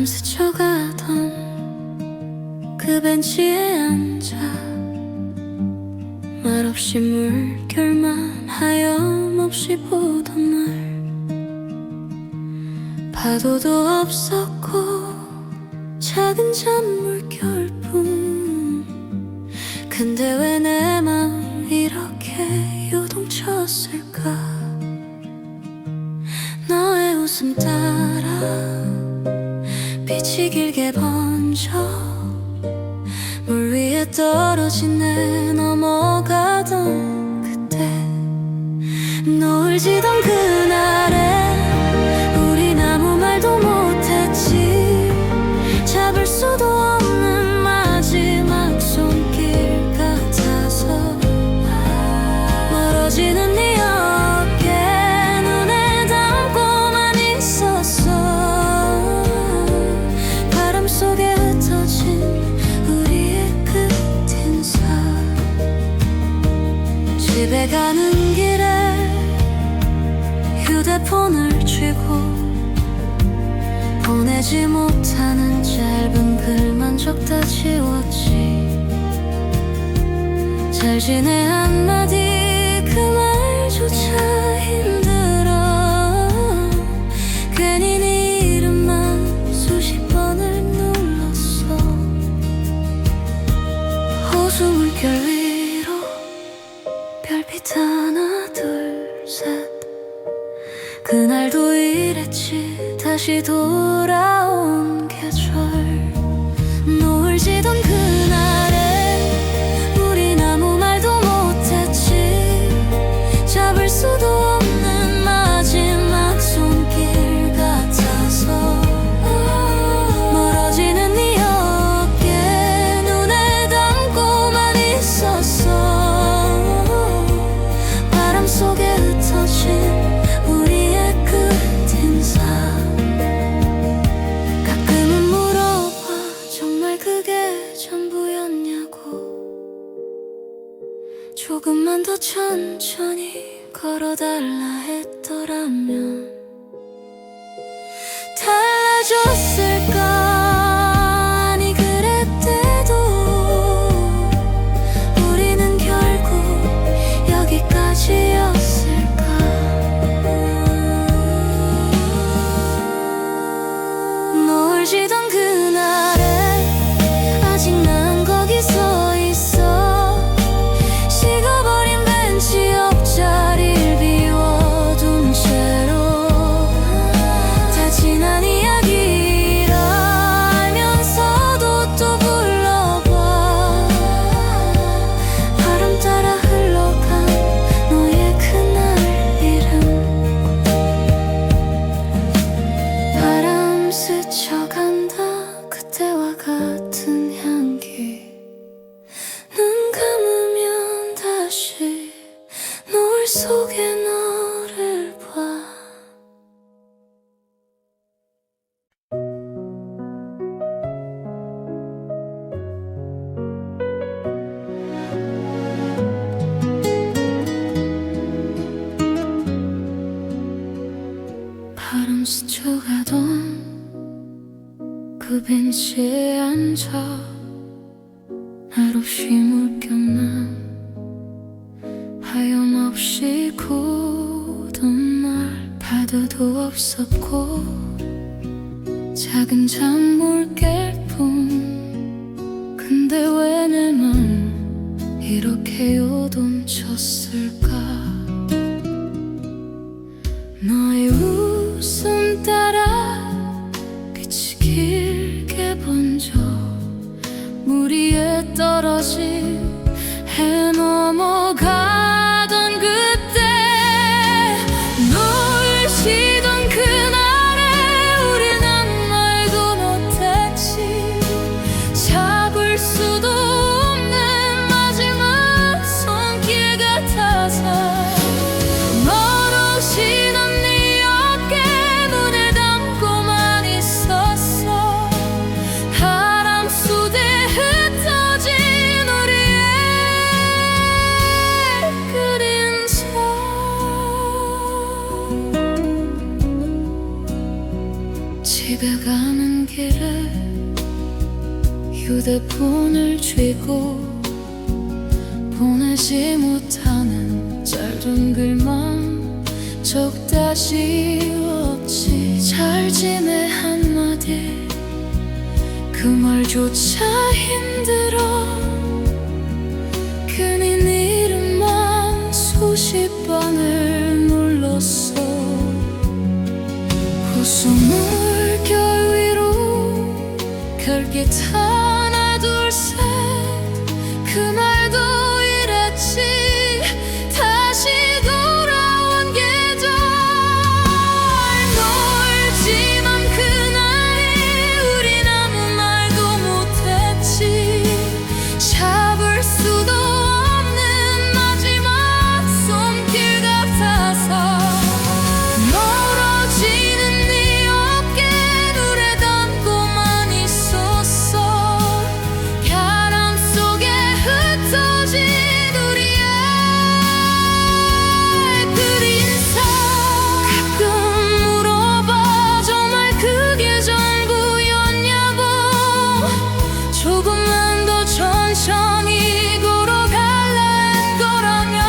바람 스쳐가던 그 벤치에 앉아 말없이 물결만 하염없이 보던 날, 파도도 없었고 작은 잔물결뿐. 근데 왜 내 마음 이렇게 요동쳤을까? 너의 웃음 따라 빛이 길게 번져 물 위에 떨어진 내 넘어가던 그때, 노을 지던 그날에 우린 아무 말도 못했지. 잡을 수도 없는 마지막 손길 같아서 멀어지는 네 어깨 눈에 담고만 있었어. 바람 속에 흩어진 우리의 끝인사. 집에 가는 길에 휴대폰을 쥐고 보내지 못하는 짧은 글만 적다 지웠지. 잘 지내 한마디 그 말조차 힘들어. 괜히 네 이름만 수십 번을 눌렀어. 호수 물결 위로 별빛 하나 둘 셋. 그날도 이랬지. 다시 돌아온 계절. 노을 지던 그날에 우린 아무 말도 못했지. 잡을 수도 없는 마지막 손길 같아서 멀어지는 네 어깨 눈에 담고만 있었어. 바람 속에 흩어진 우리의 끝인사. 가끔은 물어봐 정말 그게 전부였냐고. 조금만 더 천천히 걸어달라 했더라면 달라졌을까? 아니 그랬대도 우리는 결국 여기까지였을까? 노을 지던 그날에 아직 난 거기 서 있어. 식어버린 벤치 옆자리를 비워둔 채로 다 지난 이야기라 알면서도 또 불러봐. 바람 따라 흘러간 너의 그날 이름. 바람 스쳐간다 그때와 같은 향기. 눈 감으면 다시 노을 속에 너를 봐. 바람 스쳐가던 그 벤치에 앉아 말없이 물결만 하염없이 고던 날, 파도도 없었고 작은 잔물결뿐. 근데 왜 내 맘 이렇게 요동쳤을까? 너의 웃음 따라 빛이 길게 번져 물 위에 떨어진 해 넘어가던 그때, 노을 지던 그날에 우린 아무 말도 못했지. 잡을 수도 없는 마지막 손길 같아서 멀어지던 네 어깨 눈을 담고만 있었어. 바람 속에 흩어진 우리 휴대폰을 쥐고 보내지 못하는 짧은 글만 적다시 없지. 잘 지내 한마디 그 말조차 힘들어. 괜히 네 이름만 수십 번을 눌렀어. 호수 물결 위로 별빛 하나 둘 셋 그 말도 이랬지. 다시 돌아온 계절 놀지만 그날이 우린 아무 말도 못했지. 잡을 수도 없는 마지막 손길 같아서 멀어지는 네 어깨 눈에 담고만 있었어. 바람 속에 흩어진 우리의 그린사. 가끔 물어봐 정말 그게 전부였냐고. 조금만 더 천천히 걸어갈라 한 거라면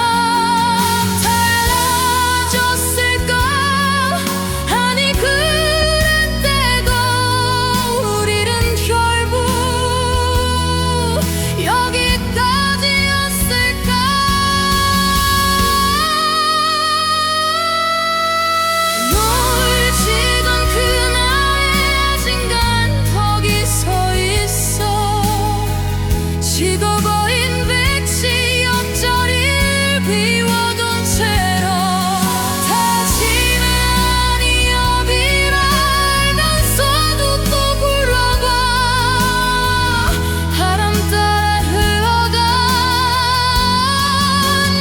달라졌을까. 아니 그랬대도 우리는 결국 여기까지였을까. 놀지던 그날의 진간 거기 서 있어. 식어버린 백지 옆자리를 비워둔 채로 다시는 아니야 비라 알면서도 또 굴러가. 바람 따라 흘러가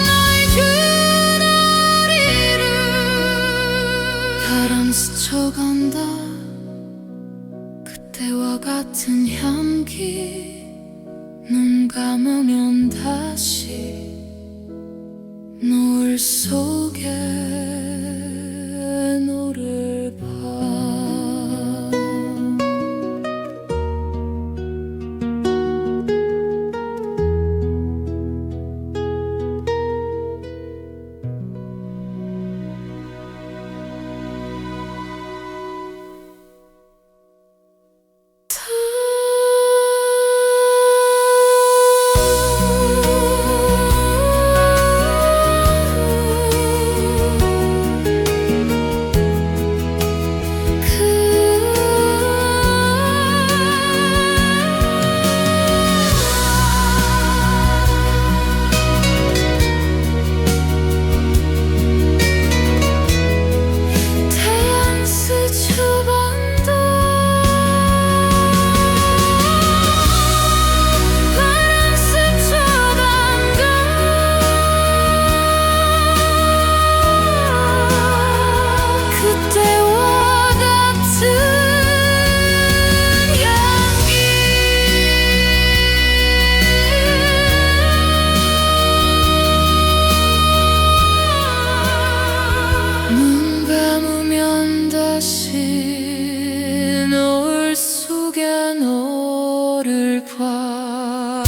너의 그날이를 바람 스쳐간다. 그때와 같은 향기. 눈 감으면 다시 노을 속에 너를 봐. 태양 스쳐간다. 바람 스쳐간다. 그때와 같은 향기. 눈 감으면 다시 노을 속에 너를 봐.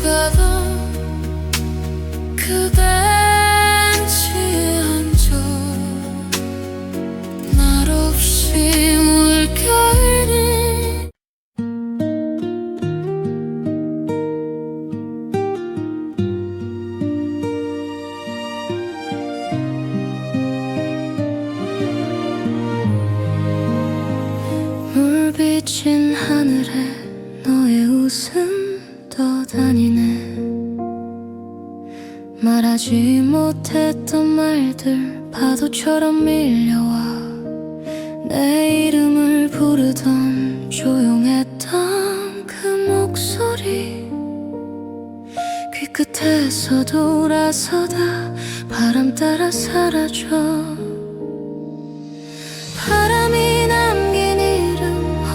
가던 그 벤치에 앉아 날 없이 물결이 물 비친 하늘에 너의 웃음 떠다니네. 말하지 못했던 말들 파도처럼 밀려와 내 이름을 부르던 조용했던 그 목소리 귀 끝에서 돌아서다 바람 따라 사라져. 바람이 남긴 이름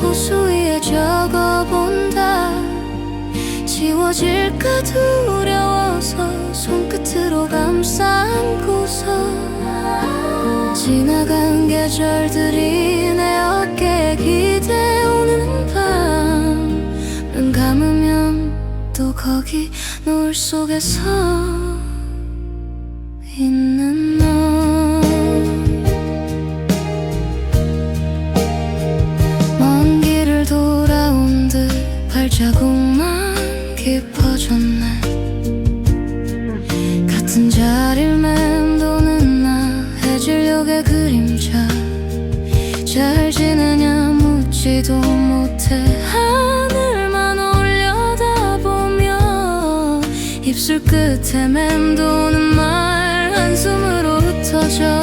호수 위에 적어본다. 지워질까 두려워서 손끝으로 감싸 안고서 지나간 계절들이 내 어깨에 기대오는 밤. 눈 감으면 또 거기 노을 속에서 있는 너. 먼 길을 돌아온 듯 발자국만 깊어졌네. 같은 자리를 맴도는 나 해질녘의 그림자. 잘 지내냐 묻지도 못해 하늘만 올려다보며 입술 끝에 맴도는 말 한숨으로 흩어져.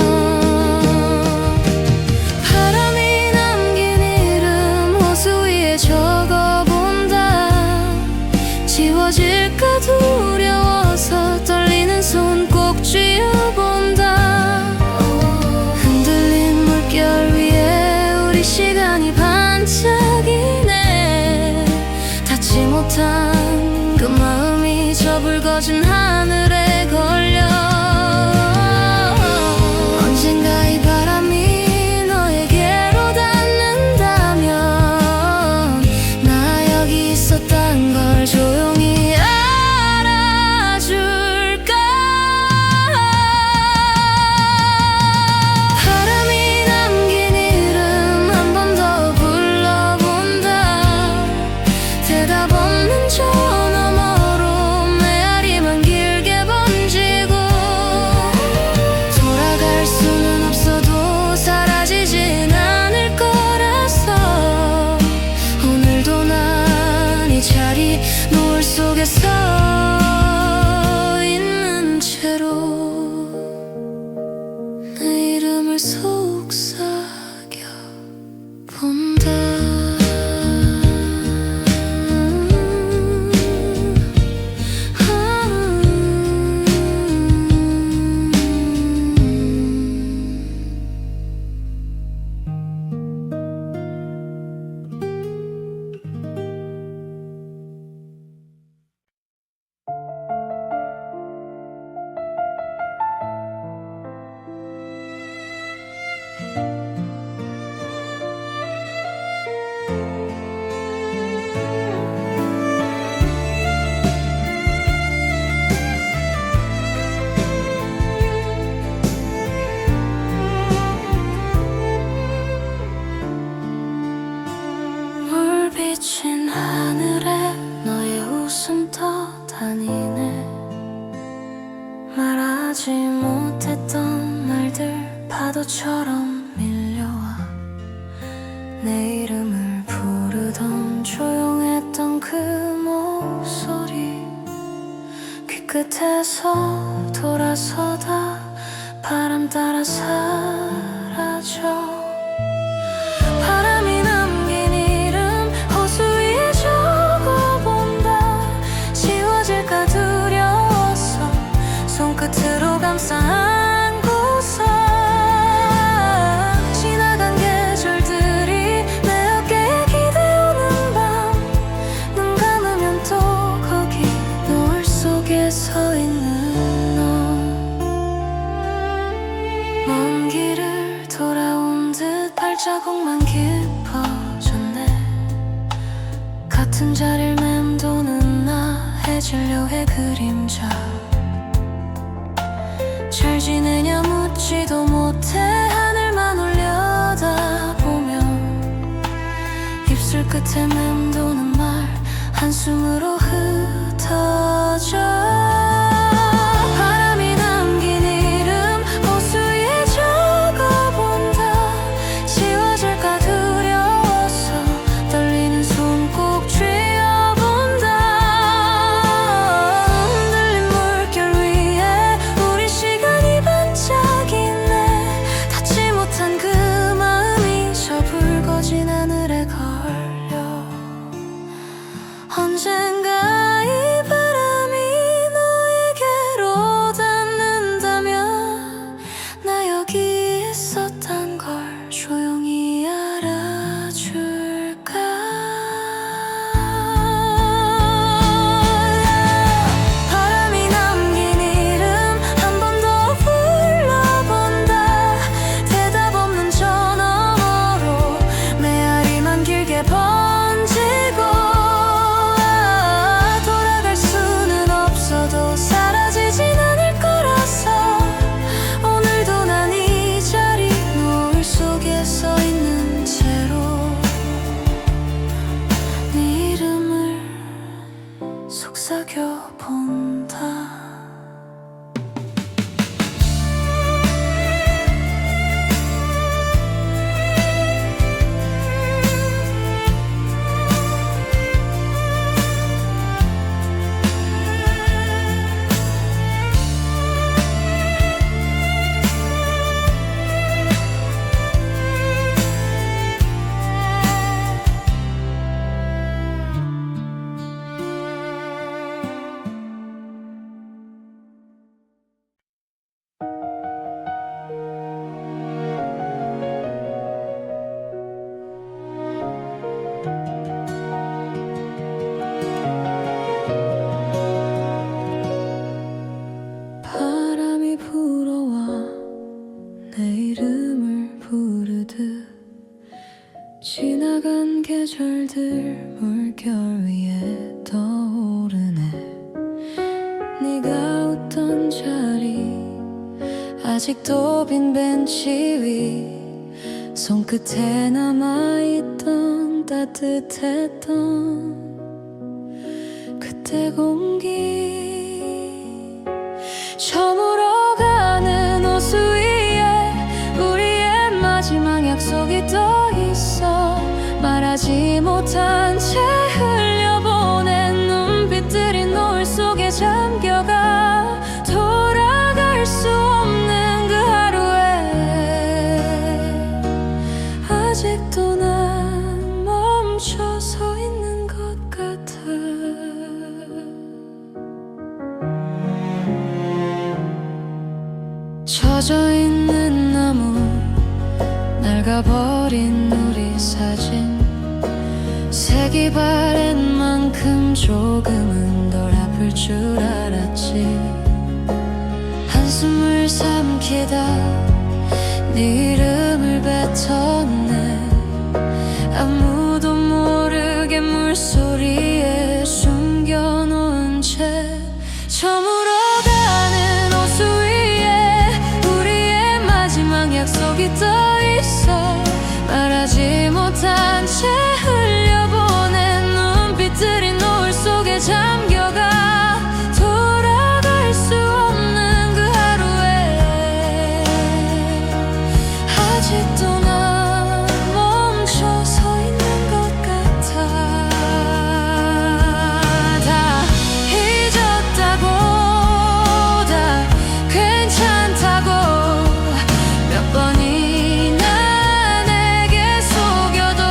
바람이 남긴 이름 호수 위에 적어본다. 지워질까 두려워서 떨리는 손 꼭 쥐어본다. 흔들린 물결 위에 우리 시간이 반짝이네. 닿지 못한 그 마음이 저 붉어진 하늘에 걸려. 언젠가 이 바람이 너에게로 닿는다면 나 여기 있었단 걸 조용히 알아줄까. 바람이 남긴 이름 한 번 더 불러본다. 대답 없는 저 너머로 메아리만 길게 번지고 돌아갈 수는 없어도 사라지진 않을 거라서 오늘도 난 이 자리 노을 속에 서 있는 채로 내 이름을 속삭여 본다. 물 비친 하늘에 너의 웃음 떠다니네. 말하지 못했던 말들 파도처럼 밀려와 내 이름을 부르던 조용했던 그 목소리 귀 끝에서 돌아서다 바람 따라 사라져. 바람이 남긴 이름 호수 위에 적어본다. 지워질까 두려워서 손끝으로 감싸 안고서 지나간 계절들이 내 어깨에 기대오는 밤. 눈 감으면 또 거기 노을 속에 서 있는 너. 먼 길을 돌아온 듯 끝에 맴도는 말 한숨으로 흩어져 바람이 남긴 이름 호수 위에 적어본다 지워질까 두려워서 떨리는 손 꼭 쥐어본다 흔들린 물결 위에 우리 시간이 반짝이네 닿지 못한 그 마음이 저 붉어진 하늘에 걸려 언젠가 이 바람이 너에게로 닿는다면 나 여기 있었단 걸 조용히 알아줄까 바람이 남긴 이름 한 번 더 불러본다 대답 없는 저 너머로 메아리만 길게 번지고 돌아갈 수는 없어도 사라지진 않을 거라서 오늘도 난 이 자리 노을 속에 서 있는 채로 네 이름을 속삭여본다 바람이 불어와 내 이름을 부르듯 지나간 계절들 물결 위에 떠오르네 네가 웃던 자리 아직도 빈 벤치 위 손끝에 남아있던 따뜻했던 그때 공기 저물어가는 호수 위에 우리의 마지막 약속이 떠 있어 말하지 못한 채 흘려보낸 눈빛들이 노을 속에 잠겨가 돌아갈 수 없는 그 하루에 아직도 난 멈춰 서 있는 것 같아 젖어있는 나무 낡아버린 우리 사진 색이 바랜 만큼 조금은 덜 아플 줄 알았지 한숨을 삼키다 네 이름을 뱉었네 아무도 모르게 물소리에 숨겨놓은 채 저물어가는 호수 위에 우리의 마지막 약속이 떠 있어 말하지 못한 채 흘려보낸 눈빛들이 노을 속에 잠겨가 돌아갈 수 없는 그 하루에 아직도 난 멈춰 서 있는 것 같아 다 잊었다고 다 괜찮다고 몇 번이나 내게 속여도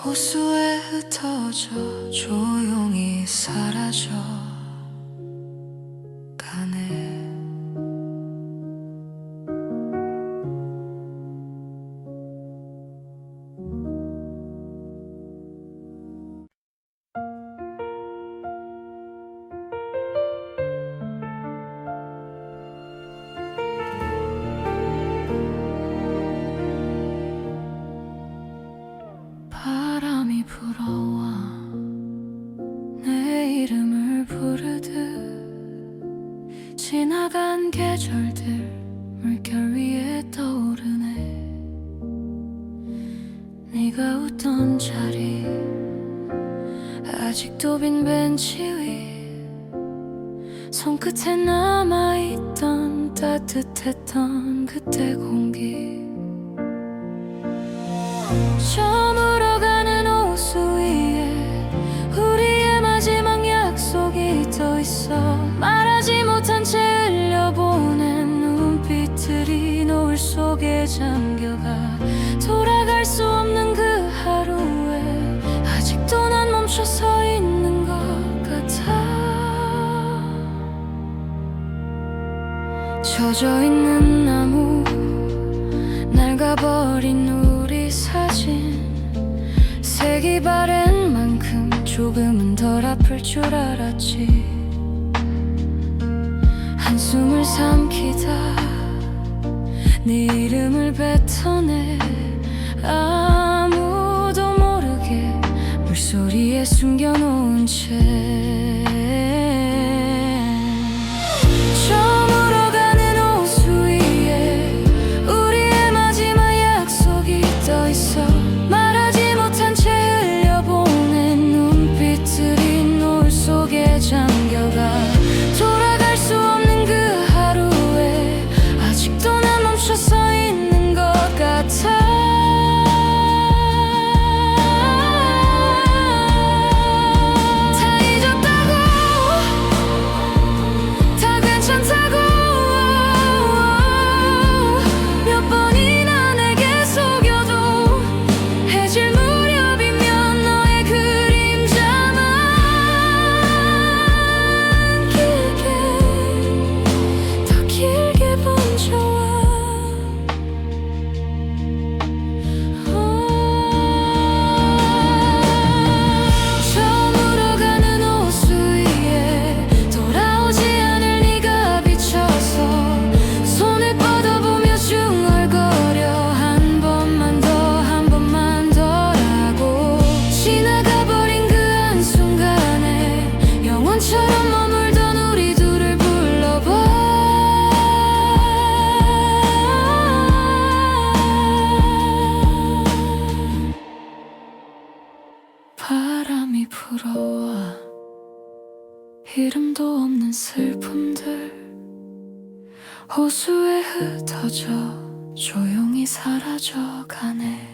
호수에 흩어져 조용히 사라져 가네. 바람이 불어와 내 이름을 부르듯 지나간 계절들 물결 위에 떠오르네. 네가 웃던 자리 아직도 빈 벤치 위 손끝에 남아있던 따뜻했던 그때 공기. 저물어가는 호수 위에 우리의 마지막 약속이 떠있어. 말하지 못한 채 흘려보낸 눈빛들이 노을 속에 잠겨가. 돌아갈 수 없는 그 하루에 아직도 난 멈춰 서 있는 것 같아. 젖어있는 나무, 낡아버린 우리 사진, 색이 바랜 만큼 조금은 덜 아플 줄 알았지. 한숨을 삼키다 네 이름을 뱉어내. 아무도 모르게 물소리에 숨겨놓은 채 저물어가는 호수 위에 우리의 마지막 약속이 떠있어. 말하지 못한 채 흘려보낸 눈빛들이 노을 속에 잠겨가. 돌아갈 수 없는 그 하루에 아직도 난 멈춰 서 있는 것 같아. 바람이 불어와 이름도 없는 슬픔들 호수에 흩어져 조용히 사라져가네.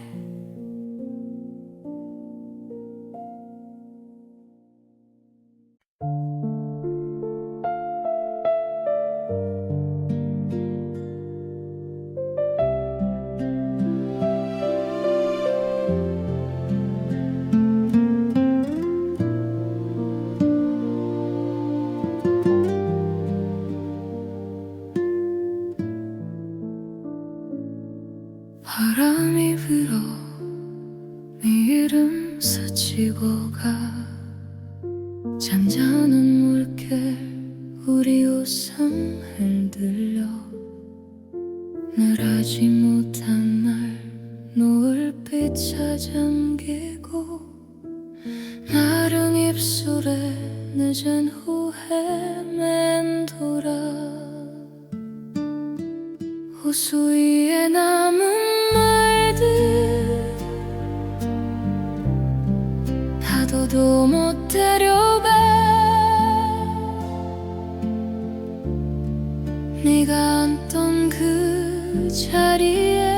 바람이 불어 네 이름 스치고 가. 잠자는 물결 우리 웃음 흔들려. 늘 하지 못한 말 노을빛 잠기고. 나른 입술에 늦은 후회 맴돌아. 호수 위에 남은 파도도 못 데려가. 네가 앉던 그 자리에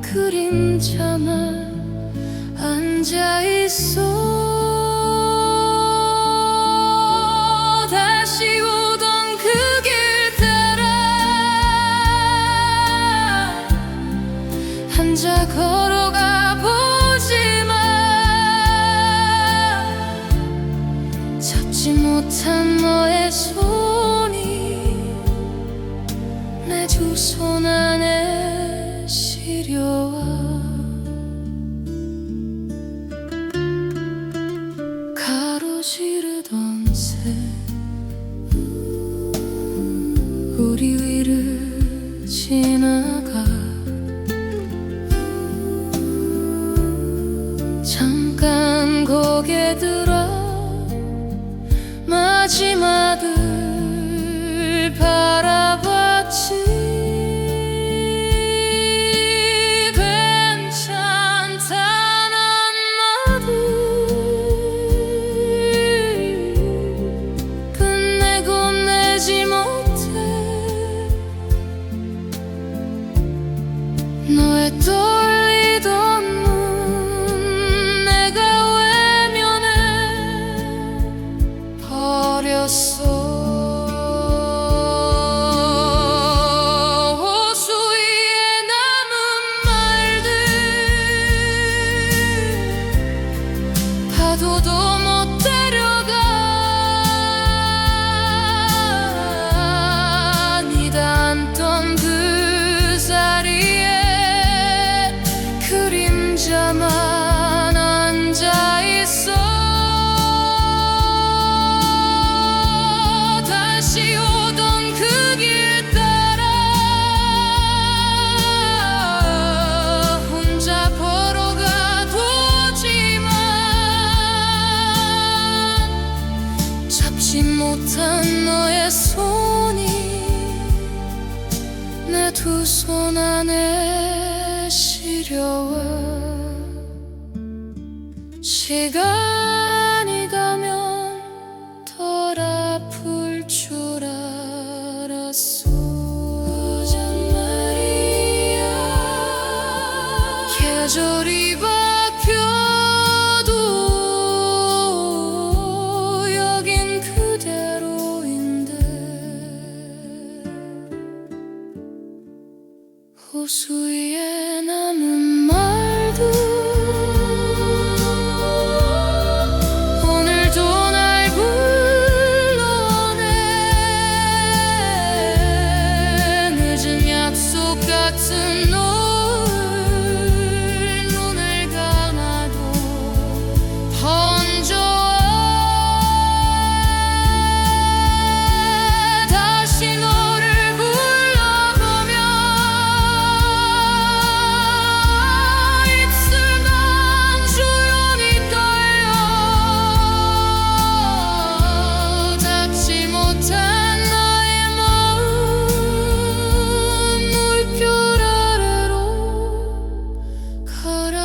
그림자만 앉아있어. 다시 오던 그 길 따라 앉아 걸어가 보지. 잡지 못한 너의 손이 내 두 손 안에 시려와 가로지르던 새 우리 위를 지나가 잠깐 고개 들어 마지막을 바라봤지. 괜찮단 한마디 끝내고 내지 못해 너의 떨리던 눈 내가 외면해 버렸어. 호수 위에 남은 말들 파도도 못 데려가 네가 앉던 그 자리에 그림자만 앉아있어. 다시 오던 그 길 따라 혼자 걸어가도지만 잡지 못한 너의 손이 내 두 손 안에 시려와. 시간이 가면 덜 아플 줄 알았어. 거짓말이야. 계절이 바뀌어도 여긴 그대로인데 호수 위에 남은 말들 오늘도 날 불러내. 늦은 약속 같은 노을 눈을 감아도 번져와. 다시 너를 불러보며 입술만 조용히 떨려. 닿지 못한 나의 마음 물결 아래로 가라앉아.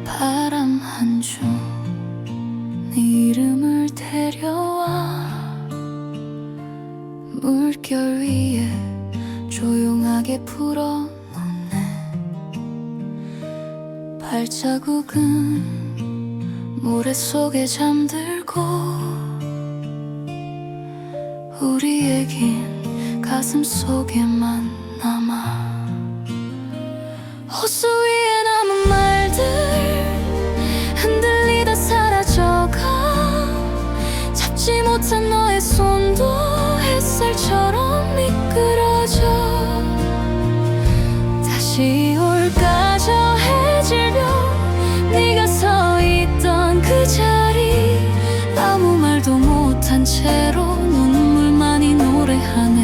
바람 한 줌 네 이름을 데려와 물결 위에 조용하게 풀어놓네. 발자국은 모래 속에 잠들고 우리에겐 가슴 속에만 남아. 호수 위에 남은 말들 흔들리다 사라져가. 잡지 못한 너의 손도 햇살처럼 미끄러져. 다시 올까 저 해질녘 네가 서 있던 그 자리. 아무 말도 못한 채로 눈물만이 노래하네.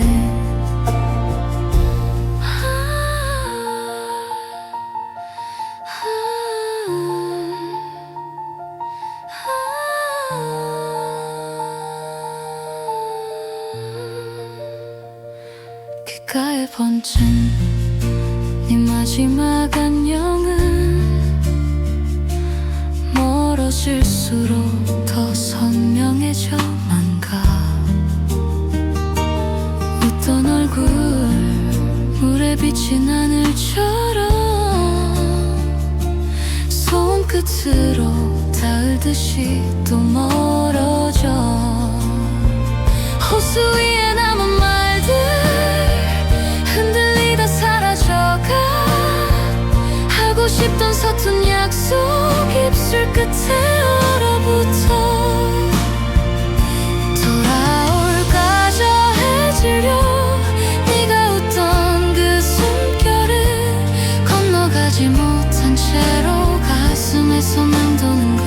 번쯤 네 마지막 안녕은 멀어질수록 더 선명해져만 가. 웃던 얼굴 물에 비친 하늘처럼 손끝으로 닿을듯이 또 멀어져. 호수 위에 남은 말들 흔들리다 사라져가. 하고 싶던 서툰 약속 입술 끝에 얼어붙어. 돌아올까 저 해지려 네가 웃던 그 숨결을 건너가지 못한 채로 가슴에서 맴도는 걸.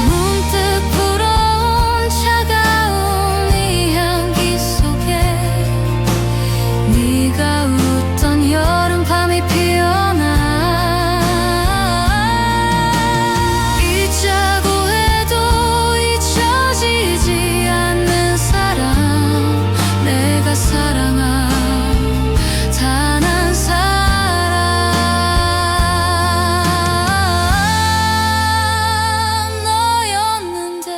문득 불어온 차가운 이 향기 속에 네가 웃던 여름밤이 피어나. 잊자고 해도 잊혀지지 않는 사람, 내가 사랑한 단 한 사람 너였는데.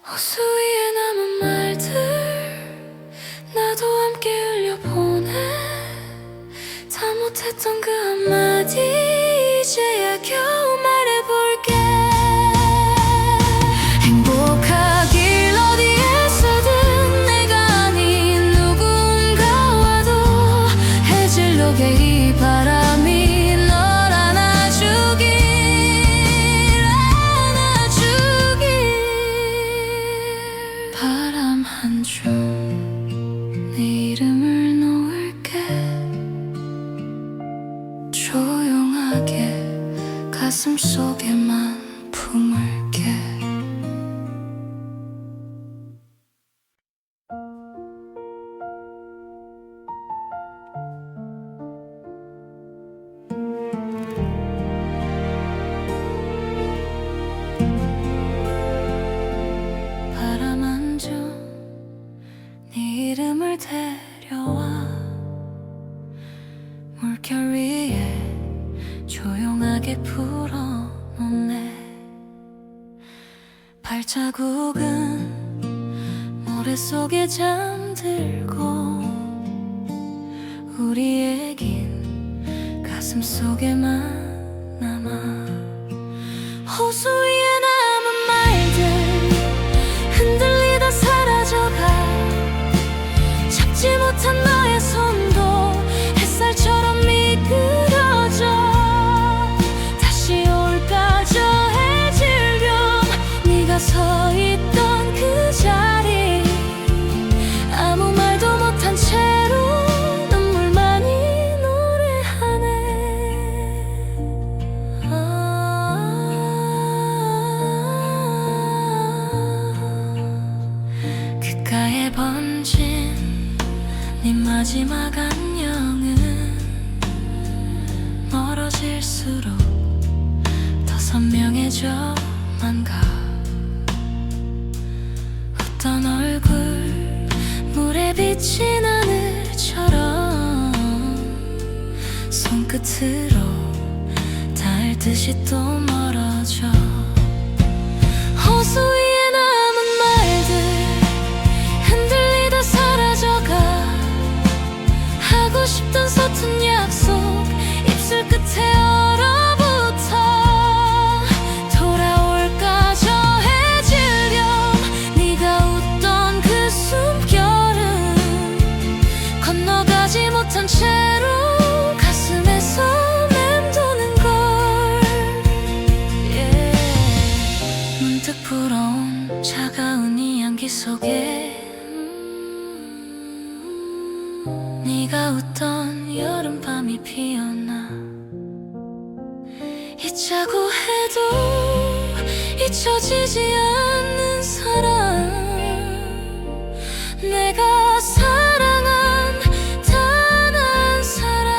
호수 위에 남은 말들 나도 함께 흘려보내. 다 못했던 그 한마디 이제야 겨우 말해볼게. 행복하길 어디에서든 내가 아닌 누군가와도 해질녘에 이 바람이 널 안아주길 바람 한 줌 네 이름을 놓을게. 조용하게 가슴 속에만 품을게. 바람 한 줌 네 이름을 데려와. 물결 위에 조용하게 풀어놓네. 발자국은 모래 속에 잠들고 우리 얘긴 가슴 속에만 남아. 호수 위에 남은 말들 흔들리다 사라져가. 잡지 못한 너의 손도 햇살처럼 미끄러져. 다시 올까 저 해질녘 네가 서 있던 그 자리. 아무 말도 못한 채로 눈물만이 노래하네. 귓가에 번진 네 마지막 안녕은 멀어질수록 더 선명해져만 가. 웃던 얼굴 물에 비친 하늘처럼 손끝으로 닿을듯이 또 멀어져. 호수 위에 남은 말들 흔들리다 사라져가. 하고 싶던 서툰 약속 입술 끝에 얼어붙어. 돌아올까 저 해질녘 네가 웃던 그 숨결은 건너가지 못한 채로 가슴에서 맴도는 걸. 문득 불어온 차가운 이 향기 속에 네가 웃던 여름밤이 피어나. 잊자고 해도 잊혀지지 않는 사람, 내가 사랑한 단 한 사람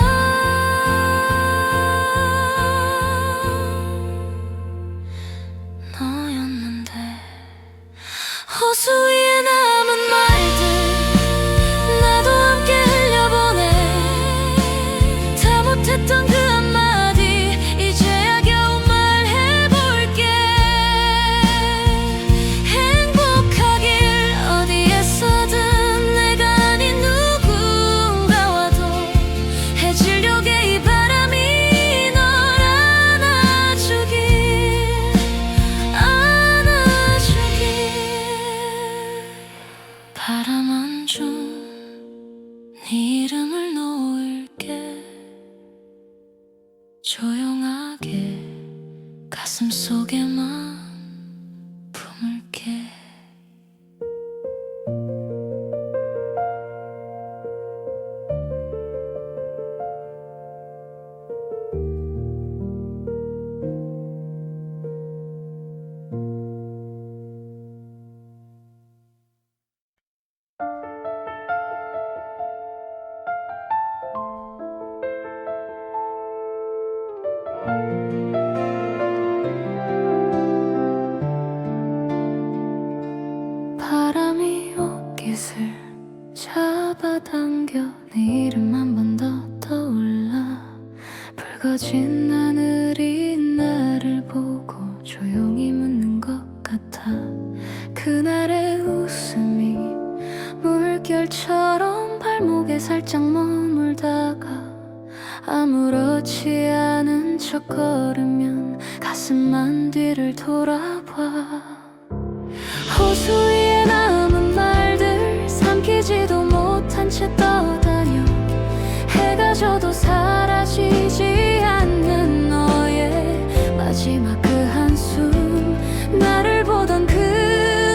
너였는데. 호수 위에 남은 말 가슴 속에만 품을게. 바람이 옷깃을 잡아당겨 네 이름 한 번 더 떠올라. 붉어진 하늘이 나를 보고 조용히 묻는 것 같아. 그날의 웃음이 물결처럼 발목에 살짝 머물다가 아무렇지 않은 척 걸으면 가슴만 뒤를 돌아봐. 호수 위에 남은 말들 삼키지도 못한 채 떠다녀. 해가 져도 사라지지 않는 너의 마지막 그 한숨. 나를 보던 그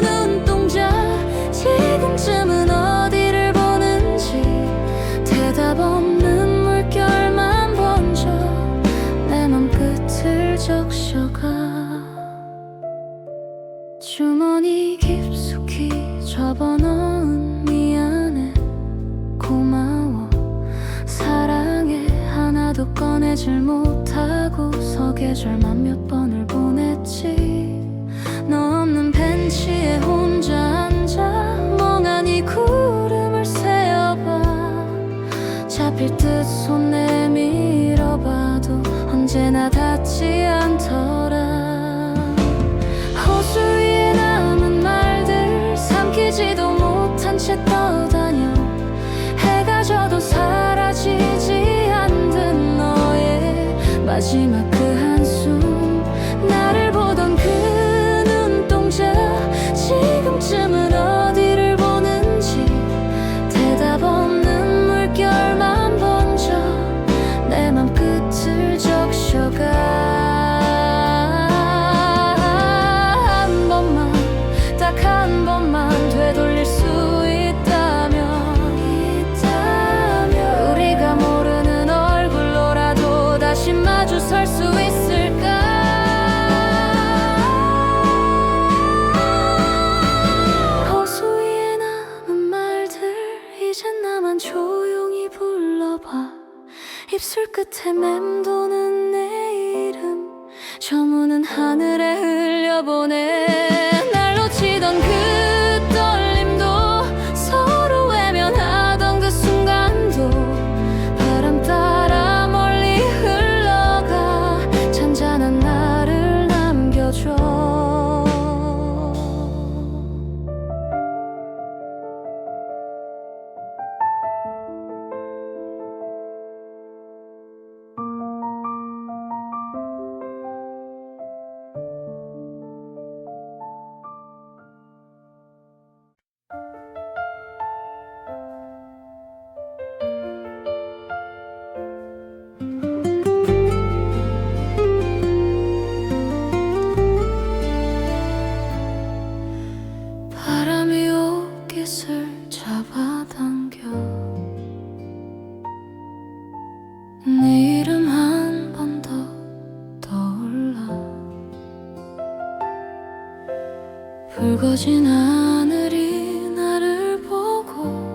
눈동자 지금쯤은 어디를 보는지. 대답 없는 물결만 번져 내 맘 끝을 적셔가. 주머니 깊숙이 접어넣은 미안해 고마워 사랑해 하나도 꺼내질 못하고서 계절만 몇 번을 보냈지. 너 없는 벤치에 혼자 앉아 멍하니 구름을 세어봐. 잡힐 듯 손 내밀어봐도 언제나 닿지 않더라. 호수 위에 남은 말들 삼키지도 못한 채 떠다녀. 해가 져도 사라지지 않는 너의 마지막 그 한숨. 나를 보던 그 눈동자 지금쯤은 어디를 보는지. 대답 없는 물결만 번져 내 맘 끝을 적셔가. 한 번만 되돌릴 수 있다면 우리가 모르는 얼굴로라도 다시 마주 설 수 있을까. 호수 위에 남은 말들 이젠 나만 조용히 불러봐. 입술 끝에 맴도는 내 이름 저 무는 하늘에 흘려보내. 놓치던 그 떨림도 서로 외면하던 그 순간도 바람 따라 멀리 흘러가 잔잔한 나를 남겨줘. 바람이 옷깃을 잡아당겨 네 이름 한 번 더 떠올라. 붉어진 하늘이 나를 보고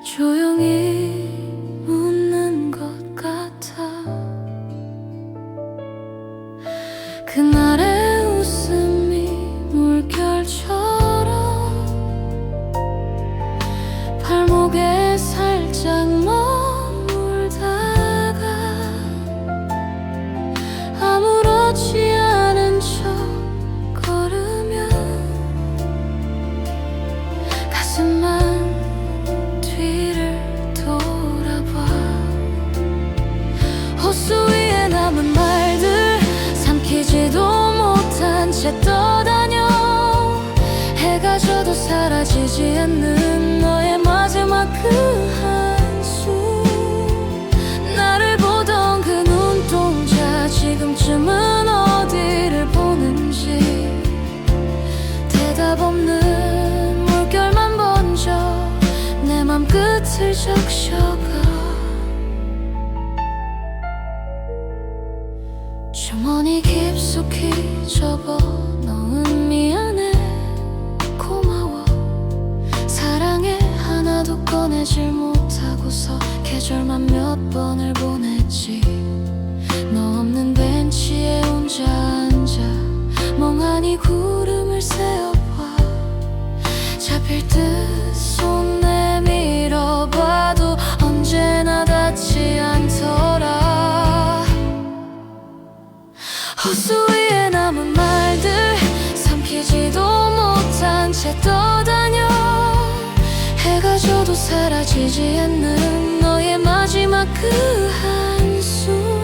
조용히 묻는 것 같아. 그날의 웃음이 물결처럼 발목에 살짝 머물다가 아무렇지 않은 척 걸으면 가슴만 뒤를 돌아봐. 호수 위에 남은 말들 삼키지도 못 끝을 적셔가 주머니 깊숙이 접어넣은 미안해 고마워 사랑해 하나도 꺼내질 못하고서 계절만 몇 번을 보냈지 너 없는 벤치에 혼자 앉아 멍하니 구름을 세어봐 잡힐 듯 손 내밀어봐도 언제나 닿지 않더라 호수 위에 남은 말들 삼키지도 못한 채 떠다녀 해가 져도 사라지지 않는 너의 마지막 그 한숨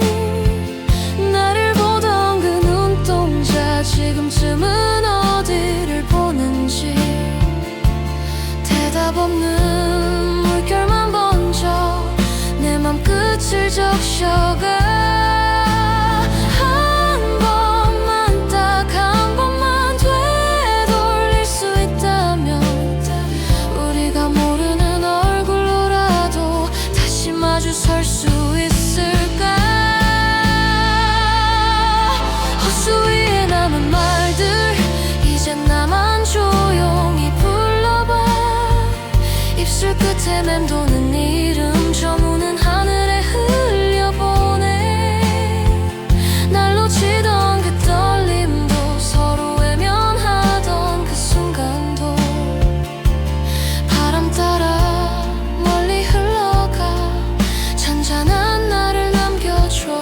나를 보던 그 눈동자 지금쯤은 어디를 보는지 대답 없는 물결만 번져 내 맘 끝을 적셔가 설 수 있을까 호수 위에 남은 말들 이젠 나만 조용히 불러봐 입술 끝에 맴도는 이름 저무는 하늘에 흘려보내 날 놓치던 그 떨림도 서로 외면하던 그 순간도 바람 따라 멀리 흘러가 잔잔한 나를 남겨줘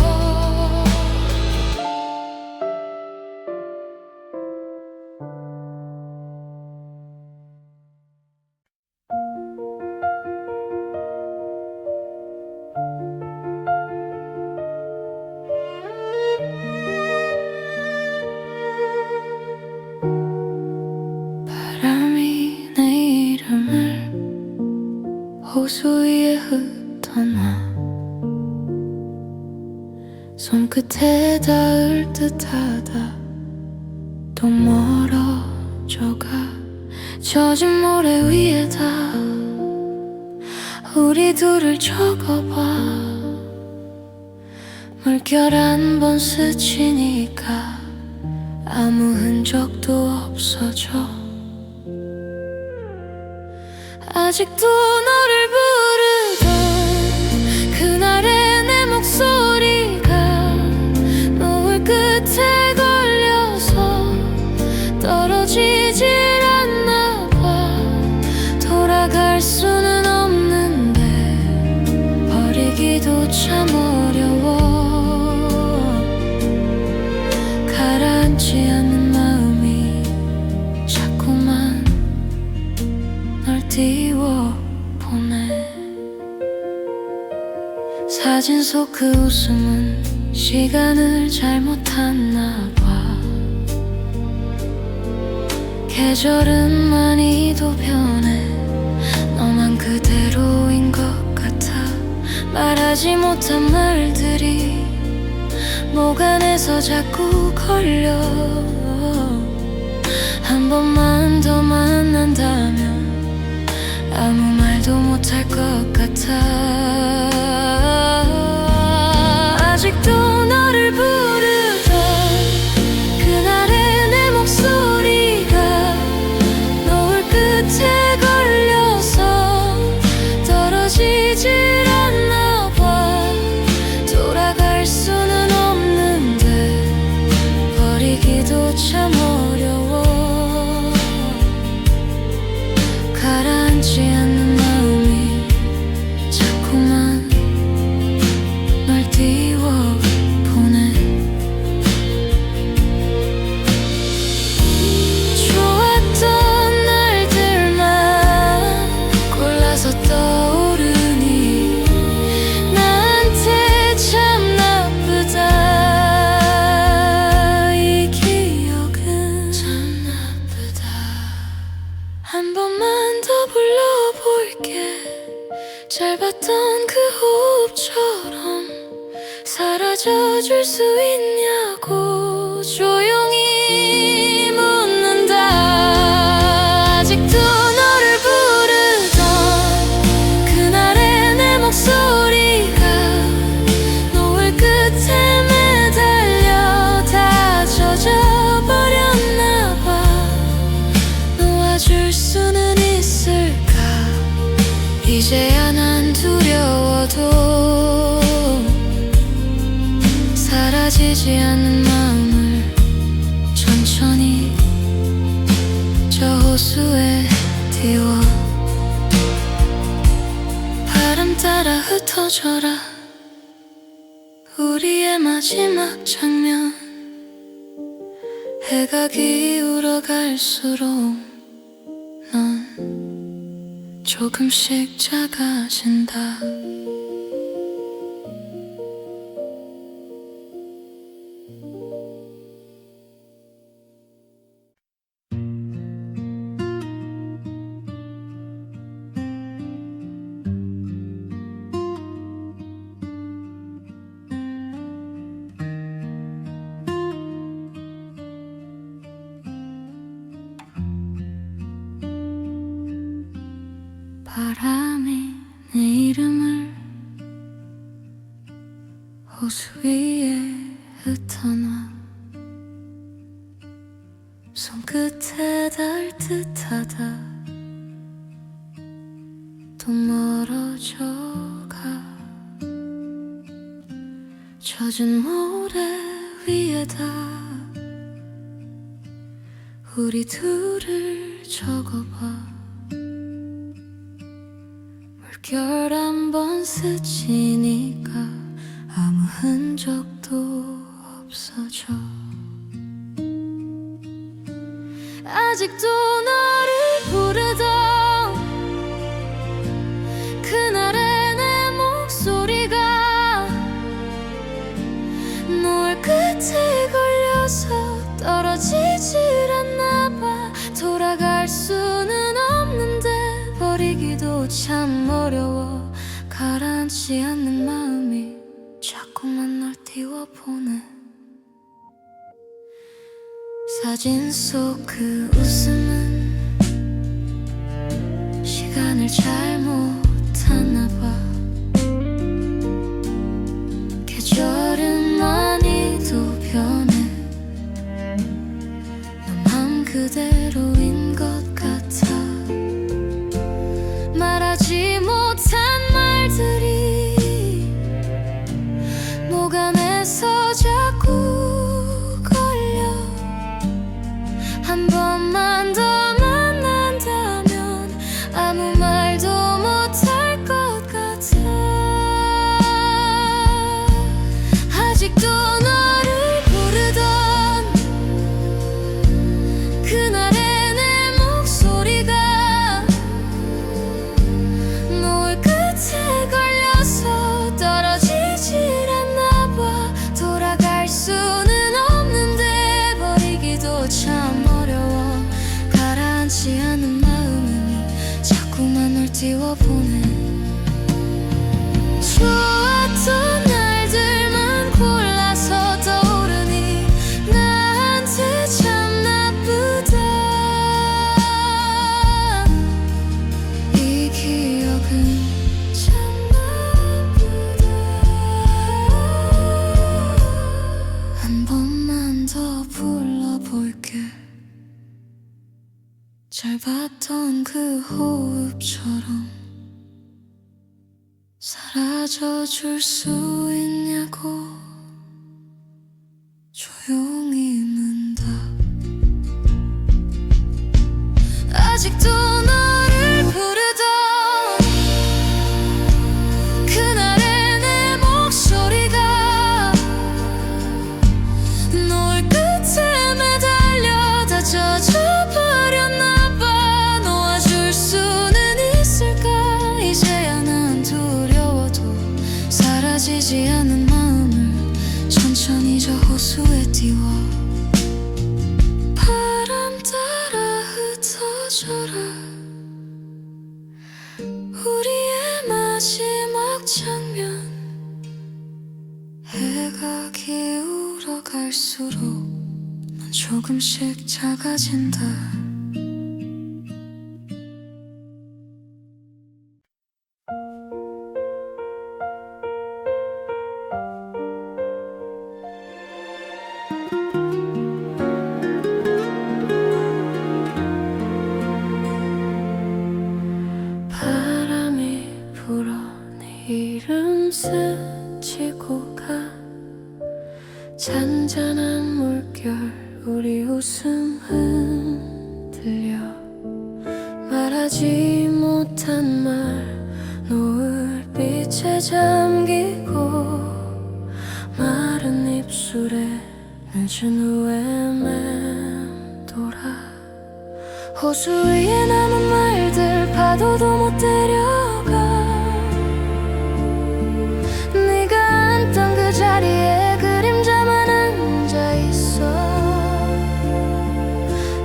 바람이 내 이름을 호수 위에 흩어놔 손끝에 닿을 듯하다 또 멀어져가 젖은 모래 위에다 우리 둘을 적어봐 물결 한 번 스치니까 아무 흔적도 없어져 아직도 너를 부르던 그날의 내 목소리가 노을 끝에 걸려서 떨어지질 않나 봐 돌아갈 수는 없는데 버리기도 참 어려워 가라앉지 않는 마음이 자꾸만 널 띄워보내 사진 속 그 웃음은 시간을 잘못 탔나 봐 계절은 많이도 변해 너만 그대로인 것 같아 말하지 못한 말들이 목 안에서 자꾸 걸려 한 번만 더 만난다면 아무 말도 못할 것 같아 아직도 너를 부르던 그날의 내 목소리가 노을 끝에 걸려서 떨어지질 않나 봐 돌아갈 수는 없는데 버리기도 참 어려워 가라앉지 않는 마음이 자꾸만 널 띄워보내 좋았던 날들만 골라서 떠오르니 나한테 참 나쁘다 이 기억은 참 나쁘다 한 번만 더 불러볼게 짧았던 그 호흡처럼 사라져줄 수 있냐고 조용히 묻는다 아직도 너를 부르던 그날 사라지지 않는 마음을 천천히 저 호수에 띄워 바람 따라 흩어져라. 우리의 마지막 장면. 해가 기울어 갈수록 넌 조금씩 작아진다. 바람이 내 이름을 호수 위에 흩어놔. 손끝에 닿을 듯하다. 또 멀어져 가. 젖은 모래 위에다 우리 둘을 적어봐. 물결 한번 스치니까 아무 흔적도 없어져. 아직도 너를 부르던 그날의 내 목소리가 노을 끝에 걸려서 떨어지질 않나 봐. 돌아갈 수는 없는데 버리기도 참 어려워. 가라앉지 않는 마음이 자꾸만 널 띄워보네. 사진 속 그 웃음은 시간을 잘못 탔나 봐. 계절은 많이도 변해. 너 맘 그대로인 것 같아. 말하지 못한 말들이 목 안에서 자꾸 걸려. 한 번만 더 만난다면 아무 말도 못할 것 같아. 아직도 너를 부르던 그날의 내 목소리가 노을 끝에 걸려서 떨어지질 않나 봐. 돌아갈 수는 없는데 버리기도 참 어려워. 가라앉지 않은 마음이 자꾸만 널 띄워보네. 좋았던 날들만 골라서 떠오르니 나한테 참 나쁘다. 이 기억은 참 나쁘다. 한 번만 더 불러볼게. 잘 봤던 그 호흡처럼 사라져 줄 수 있냐고 조용히 문다. 아직도 너를 부르던 그날의 내 목소리가 노을 끝에 매달려 다 젖어버렸나 봐. 놓아줄 수는 있을까. 이제야 난 두려워도 사라지지 않는 마음을 천천히 저 호수에 띄워 바람 따라 흩어져라. 우리의 마지막 장면. 해가 기울어 갈수록 넌 조금씩 작아진다. 바람이 불어 내 이름 스치고 가. 잔잔한 물결 우리 웃음 흔들려 말하지 못한 말 노을빛에 잠기고 마른 입술에 늦은 후에 맴돌아 호수 위에 남은 말들 파도도 못 데려가 네가 앉던 그 자리에 그림자만 앉아있어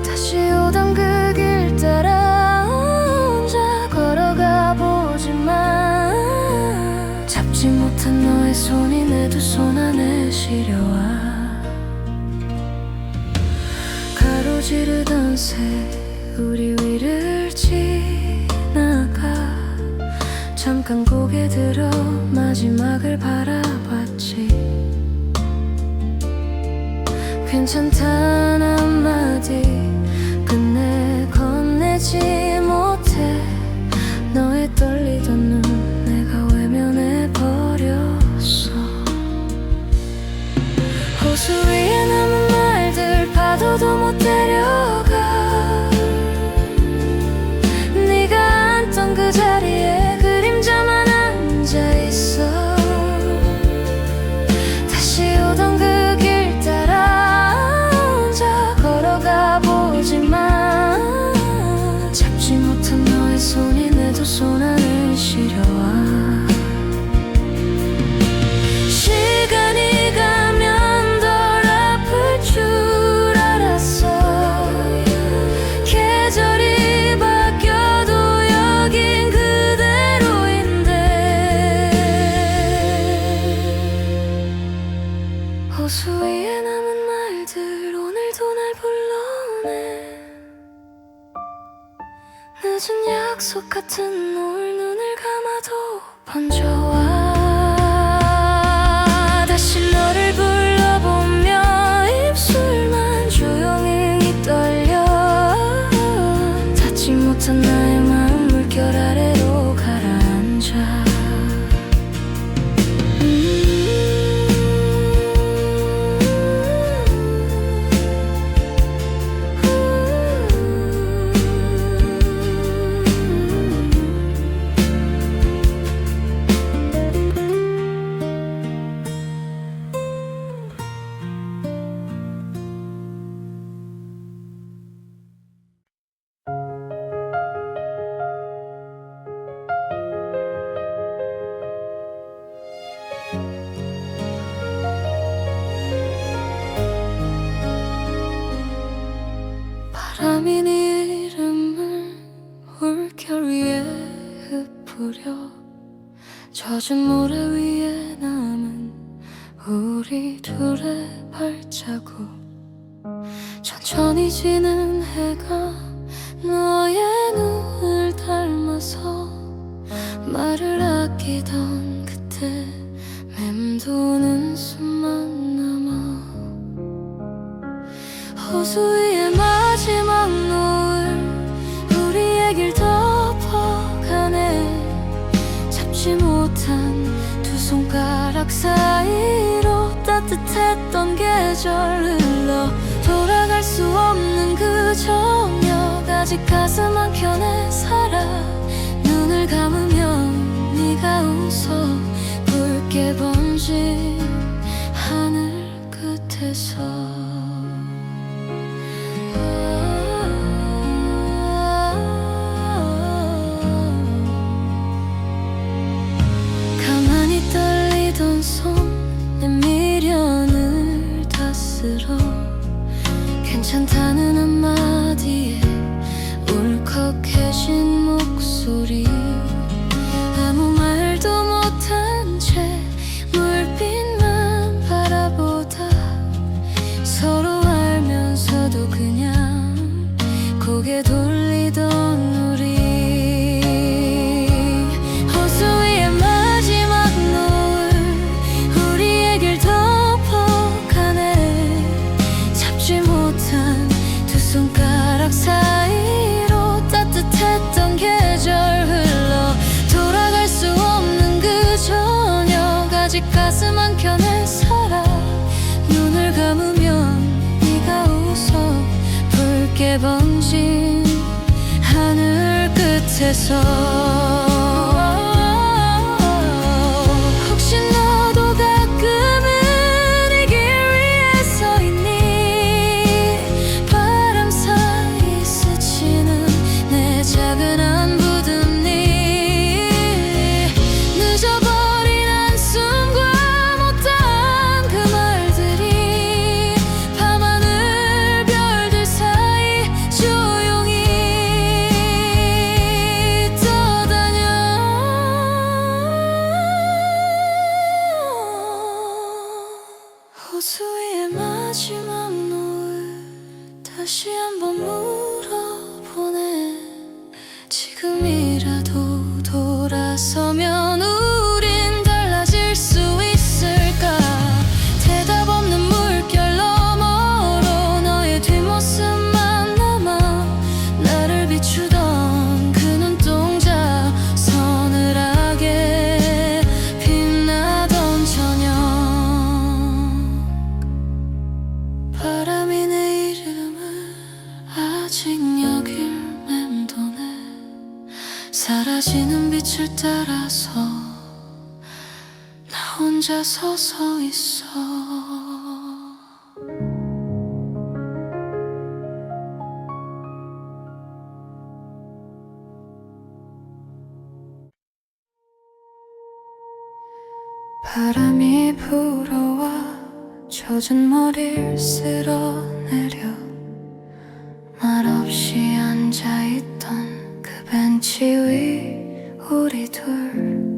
다시 오던 그 길 따라 혼자 걸어가 보지만 잡지 못한 너의 손이 내 두 손 안에 시려와 가로지르던 새 우리 위를 지나가 잠깐 고개 들어 마지막을 바라봤지 괜찮단 한마디 끝내 건네지 못해 너의 떨리던 눈 내가 외면해버렸어 호수 위에 남은 말들 파도도 못 데려가 네가 앉던 그 자리에 그림자만 앉아있어 다시 오던 그 길 따라 혼자 걸어가 보지만 잡지 못한 너의 손이 내 두 손 안에 시려와 시간이 가면 덜 아플 줄 알았어 계절이 바뀌어도 여긴 그대로인데 호수 위에 남은 말들 오늘도 날 불러오네 늦은 약속 같은 노을 눈을 감아도 번져와 다시 너를 불러보며 입술만 조용히 떨려 닿지 못한 나의 마음 물결 아래로 가라앉아 바람이 네 이름을 물결 위에 흩뿌려 젖은 모래 위에 남은 우리 둘의 발자국 천천히 지는 해가 너의 눈을 닮아서 말을 아끼던 그때 맴도는 숨만 남아 호수 위의 마지막 노을 우리의 길 덮어가네 잡지 못한 두 손가락 사이로 따뜻했던 계절 흘러 돌아갈 수 없는 그 저녁 아직 가슴 한켠에 살아 눈을 감으면 네가 웃어 붉게 번진 하늘 끝에서 가만히 떨리던 손 내 미련을 다스려 괜찮다는 한마디에 울컥해진 목소리 아무 말도 못한 채 물빛만 바라보다 서로 알면서도 그냥 고개 돌리던 우리 호수 위의 마지막 노을 우리의 길 덮어가네 잡지 못한 두 손가락 사이로 따뜻했던 계절 흘러 돌아갈 수 없는 그 저녁 아직 가슴 한켠에 살아 눈 곁에서 혹시 너도 가끔은 이 길 위에 서 있니? 바람 사이 스치는 내 작은 안부듣니? 늦어버린 한숨과 못한 그 말들이 밤하늘 별들 사이 조용히 떠다녀. 호수 위의 마지막 노을 다시 한번 물어보네. 지금이라도 돌아서면 우린 달라질 수 있을까? 대답 없는 물결 너머로 너의 뒷모습만 남아 나를 비추던 그 눈동자 서늘하게 빛나던 저녁. 바람이 내 이름을 아직 여길 맴도네. 사라지는 빛을 따라서 나 혼자 서서 있어. 바람이 불어와 젖은 머리를 쓸어내려 말없이 앉아있던 그 벤치 위 우리 둘.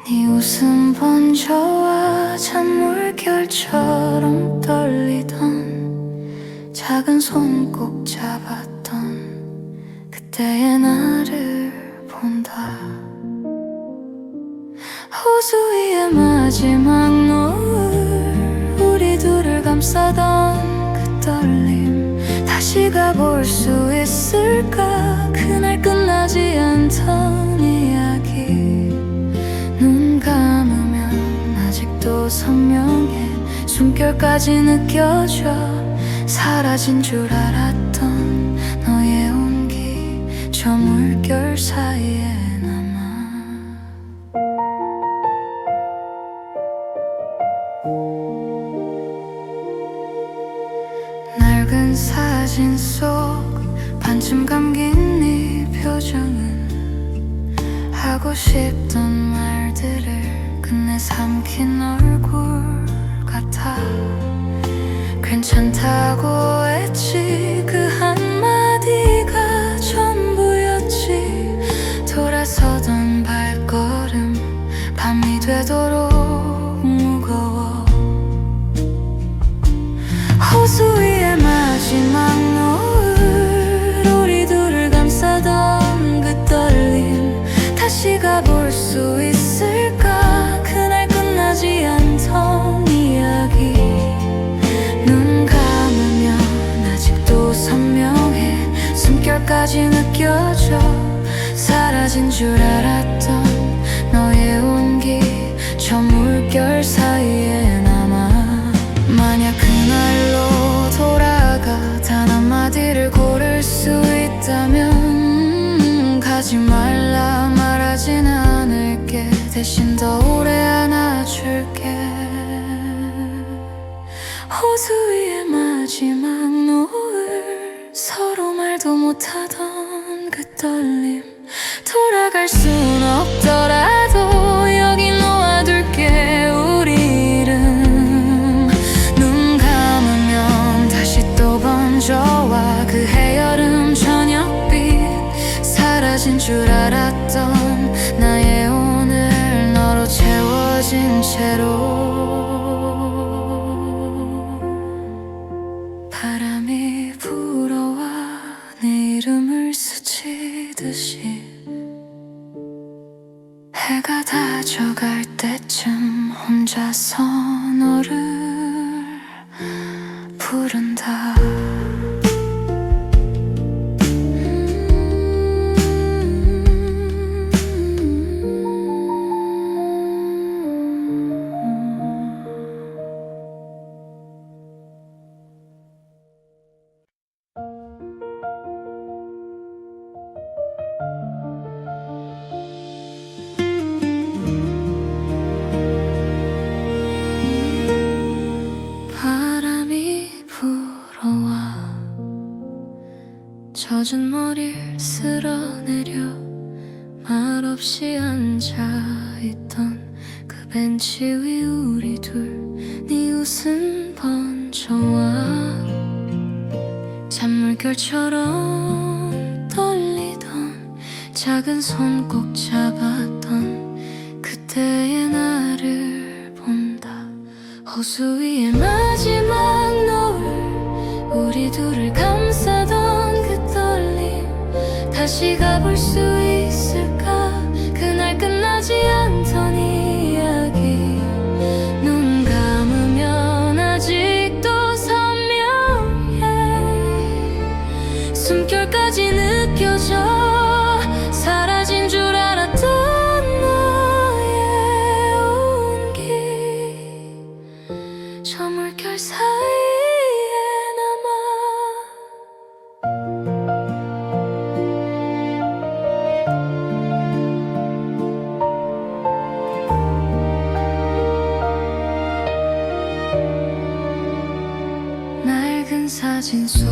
네 웃음 번져와 찬물결처럼 떨리던 작은 손 꼭 잡았던 그때의 나를 본다. 호수 위의 마지막 노을 우리 둘을 감싸던 그 떨림 다시 가볼 수 있을까? 그날 끝나지 않던 이야기. 눈 감으면 아직도 선명해. 숨결까지 느껴져. 사라진 줄 알았던 너의 온기 저 물결 사이에 남아. 낡은 사진 속 반쯤 감긴 네 표정은 하고 싶던 말들을 끝내 삼킨 얼굴 같아. 괜찮다고 했지 그 한마디가 전부였지. 돌아서던 발걸음 밤이 되도록 무거워. 호수 위의 마지막 노을 우리 둘을 감싸던 그 떨림 다시 가볼 수 있을까? 그날 끝나지 않던 이야기. 눈 감으면 아직도 선명해. 숨결까지 느껴져. 사라진 줄 알았던 너의 온기 저 물결 사이에 남아. 만약 그날로 돌아가 단 한마디를 고를 수 있다면 가지 말라 말하진 않을게. 대신 더 오래 안아줄게. 호수 위의 마지막 노을 서로 말도 못하던 그 떨림. 돌아갈 순 없더라도 여기 놓아둘게 우리 이름. 눈 감으면 다시 또 번져와 그 해여름 저녁빛. 사라진 줄 알았던 나의 오늘 너로 채워진 채로. 바람이 불어와 내 이름을 스치듯이 해가 다져갈 때쯤 혼자서 너를 부른다. 젖은 머리를 쓸어내려 말없이 앉아있던 그 벤치 위 우리 둘 네 웃음 번져와 잔물결처럼 떨리던 작은 손 꼭 잡았던 그때의 나를 본다. 호수 위의 마지막 노을 우리 둘을 감싸던 그 떨림 다시 가볼 수 있을까. 그날 끝나지 않던 이야기 눈 감으면 아직도 선명해. 숨결까지 느껴져 사라진 줄 알았던 너의 온기 저 물결 사이에 남아. 낡은 사진 속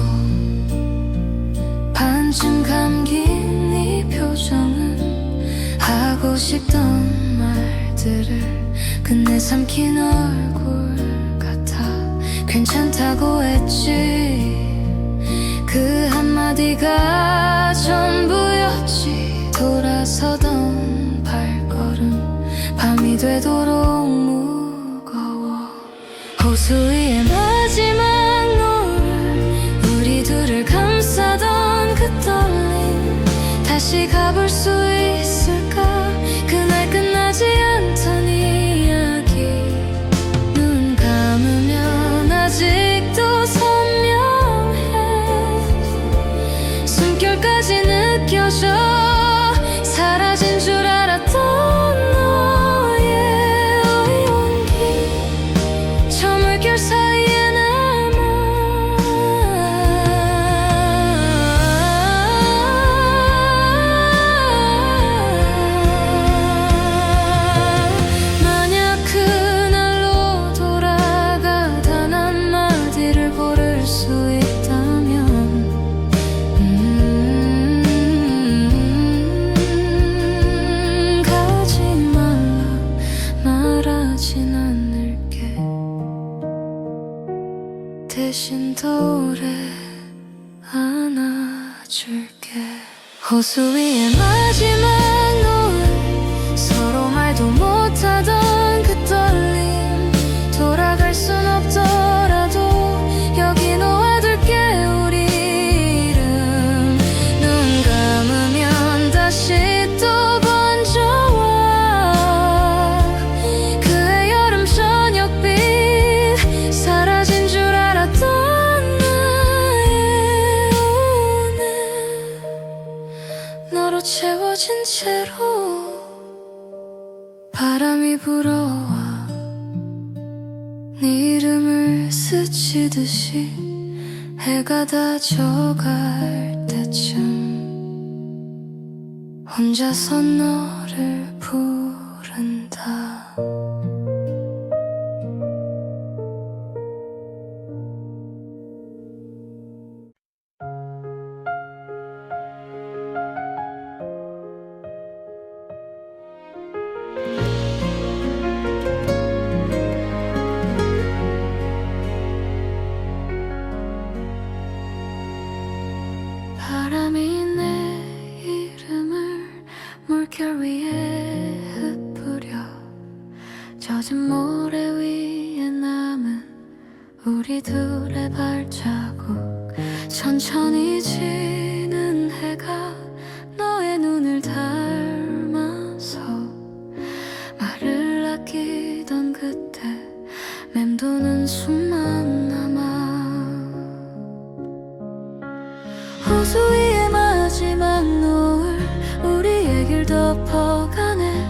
반쯤 감긴 네 표정은 하고 싶던 말들을 끝내 삼킨 얼굴 같아. 괜찮다고 했지 그 한마디가 전부였지. 돌아서던 발걸음 밤이 되도록 무거워. 호수 위의 마지막 노을 우리 둘을 감싸던 그 떨림 다시 가볼 수 있을까. 그날 끝나지 않던 이야기 눈 감으면 아직도 선명해. 숨결까지 느껴져 사라진 줄 알았던 너의 온기 저 물결 사이에 남아. 만약 그날로 돌아가 단 한마디를 고를 수 있다면 가지 말라 말하진 않을게. 대신 더 오래 안아줄게. 호수 위의 마지막 노을 서로 말도 못하던 그 떨림 돌아갈 순 없더라도 여기 놓아둘게 우리 이름. 눈 감으면 다시 또 번져와 그의 여름 저녁빛 사라진 줄 알았던 나의 오늘 너로 채워진 채로 바람이 불어와 네 이름을 스치듯이 해가 다 져갈 때쯤 혼자서 너를 부른다. 바람이 내 이름을 물결 위에 흩뿌려 젖은 모래 위에 남은 우리 둘의 발자국. 천천히 지는 해가 너의 눈을 닮아서 말을 아끼던 그때 맴도는 숨만 남아. 호수 위의 마지막 노을 우리의 길 덮어가네.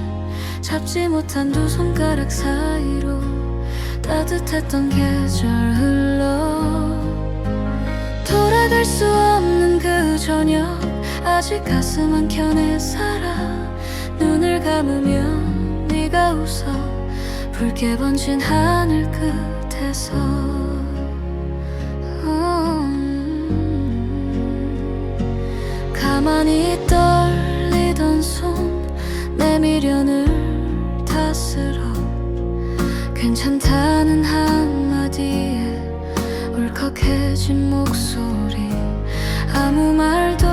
잡지 못한 두 손가락 사이로 따뜻했던 계절 흘러 돌아갈 수 없는 그 저녁 아직 가슴 한켠에 살아. 눈을 감으면 네가 웃어 붉게 번진 하늘 끝에서 괜찮다는 한마디에 울컥해진 목소리, 아무 말도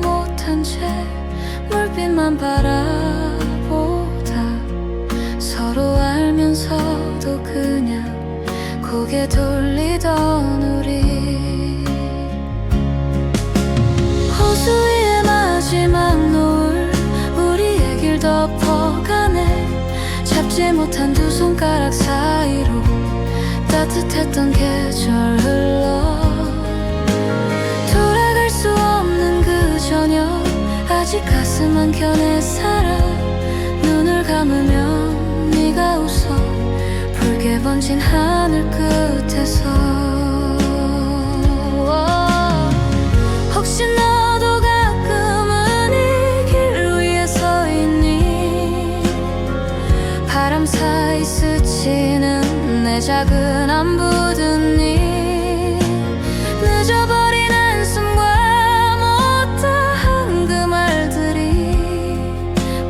못한 채 물빛만 바라보다 서로 알면서도 그냥 고개 돌리던 우리. 호수 위의 마지막 노을 우리의 길 덮어가네. 잡지 못한 두 손가락 사이로 따뜻했던 계절 흘러 돌아갈 수 없는 그 저녁, 아직 가슴 한켠에 살아. 눈을 감으면 네가 웃어 붉게 번진 하늘 끝에서. 혹시 너도 가끔은 이 길 위에 서 있니? 바람 사이 스치는 내 작은 안부 듣니? 늦어버린 한숨과 못다한 그 말들이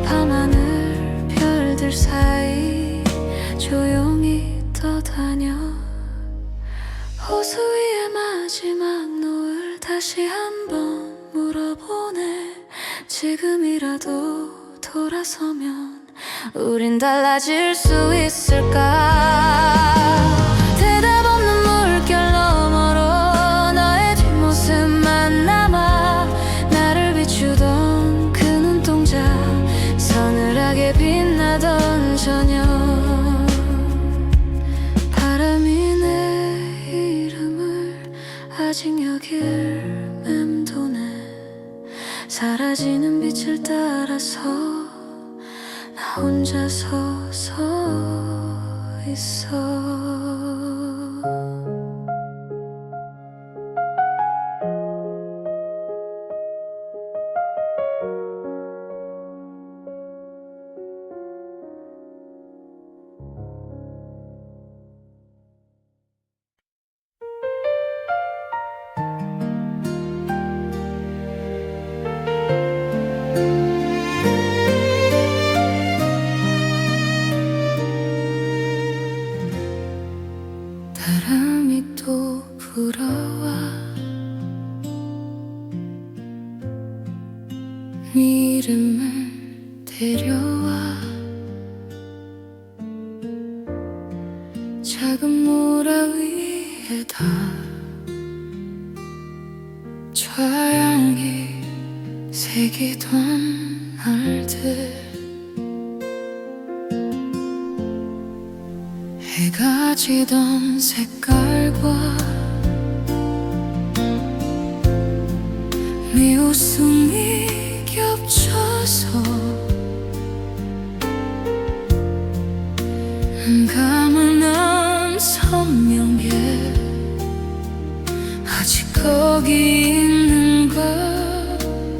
밤하늘 별들 사이 조용히 떠다녀. 호수 위의 마지막 노을 다시 한번 물어보네. 지금이라도 돌아서면 우린 달라질 수 있을까? 대답 없는 물결 너머로 너의 뒷모습만 남아. 나를 비추던 그 눈동자, 서늘하게 빛나던 저녁. 바람이 내 이름을 아직 여길 맴도네. 사라지는 빛을 따라서 나 혼자서 서 있어. 바람이 또 불어와 네 이름을 데려와. 작은 모라 위에다 저양이 새기던 날들. 해가 지던 색깔과 네 웃음이 겹쳐서 감은 선명해. 아직 거기 있는 것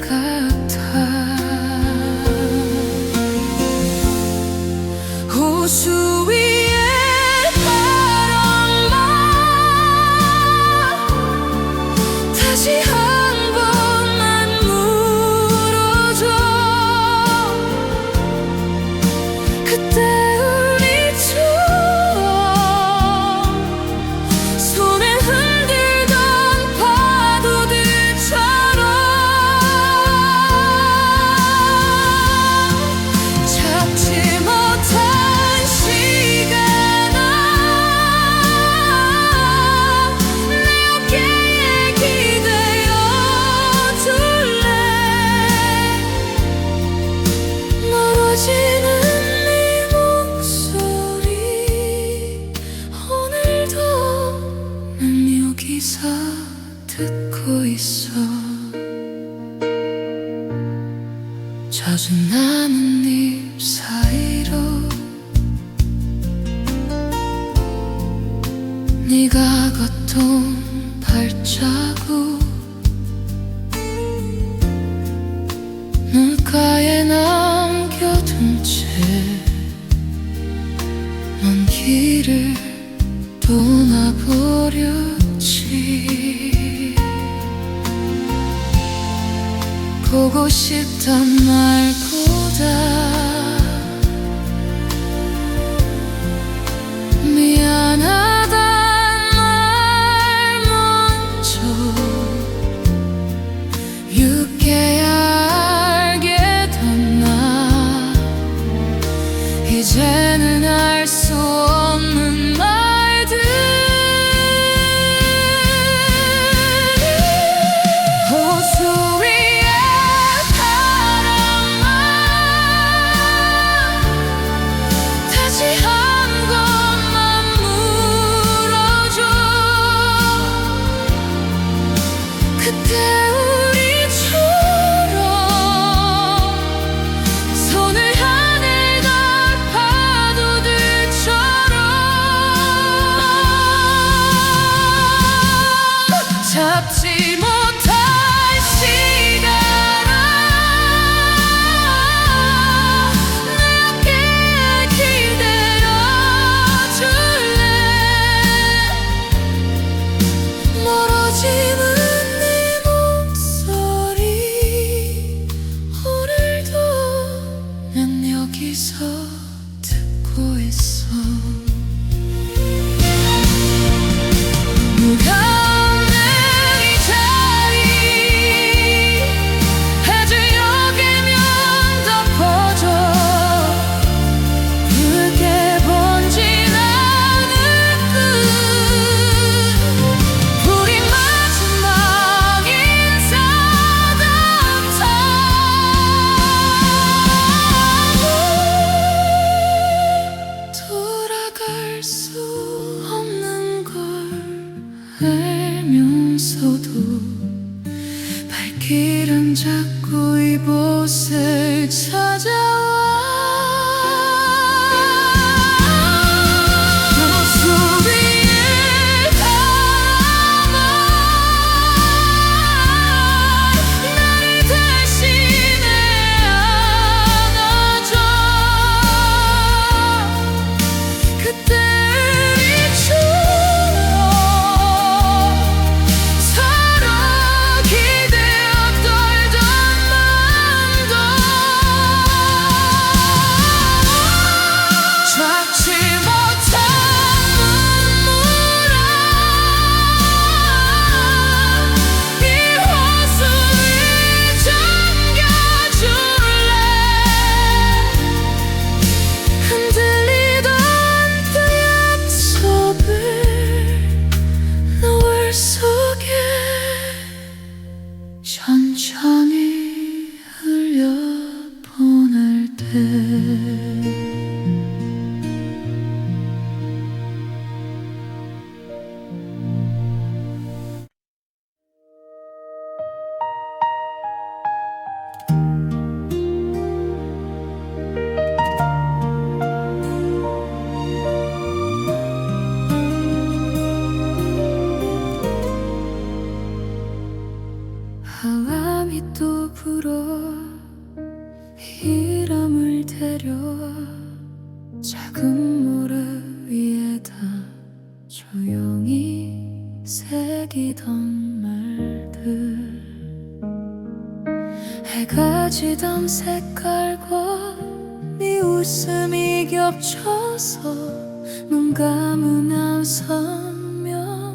같아. 호수 위에 다시 한 번만 물어줘. 그때 우리처럼 손에 흔들던 파도들처럼 잡지 못한 시간아 내 어깨에 기대어 둘래. 멀어지는 네 목소리 오늘도 난 여기서 듣고 있어. 젖은 나뭇잎 사이로 네가 걷던 발자국, 눈가에 남겨둔 채 먼 길을 떠나버렸지. 보고 싶던 말보다 잡지 못할 시간아 내 어깨에 기대어줄래. 멀어지는 네 목소리 오늘도 난 여기서 듣고 있어. 무거운 이 자리 해질 여기면 덮어줘. 붉게 번진 하늘 끝 우리 마지막 인사답다. 돌아갈 수 없는 걸 알면서도 발길은 자꾸 이곳을 찾아와. 호수 위에 바라봐 나를 대신해 안아줘. 그때 서로 기대어 떨던 마음도 잡지 못한 눈물아 이 호수에 잠겨줄래. 흔들리던 그 약속을 노을 속에 천천히 흘려보낼 때 바람이 또 불어 이름을 데려와 작은 모래 위에다 조용히 새기던 말들. 해가 지던 색깔과 네 웃음이 겹쳐서 눈 감으면 선명해.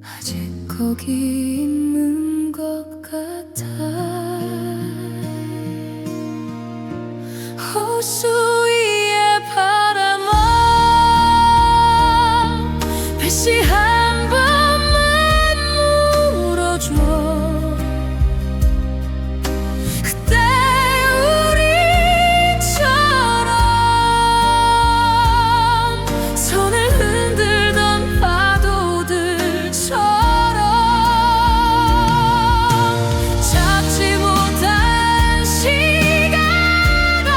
아직 거기 있는 것 같아. 호수 위에 바람아 다시 한 번만 물어줘. 그때 우리처럼 손을 흔들던 파도들처럼 잡지 못한 시간아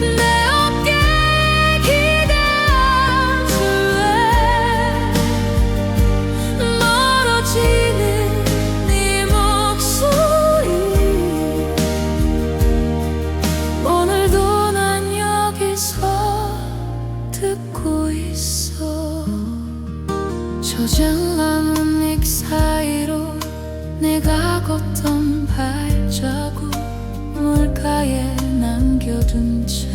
내 어깨에 기대어줄래. 멀어지는 네 목소리 오늘도 난 여기서 듣고 있어. 저장 남은 잎 사이로 내가 걷던 발자국 물가에 남겨둔 채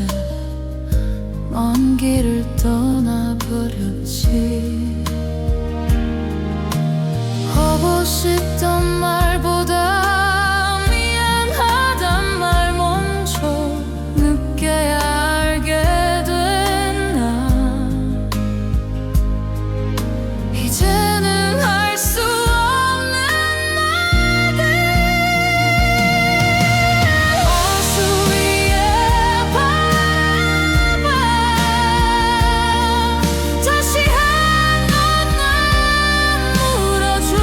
먼 길을 떠나버렸지. 하고 싶던 말보다 미안하단 말 먼저 늦게야 알게 된 나. 이제는 할 수 없는 말들. 호수 위에 바라봐 다시 한 번 날 물어줘.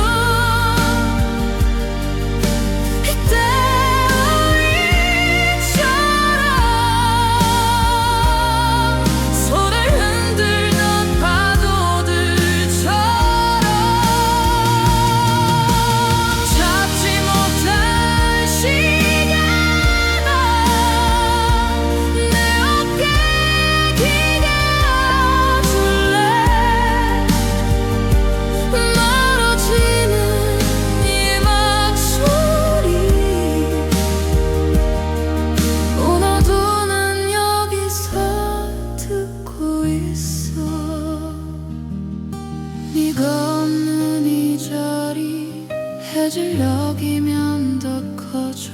사실 여기면 더 커져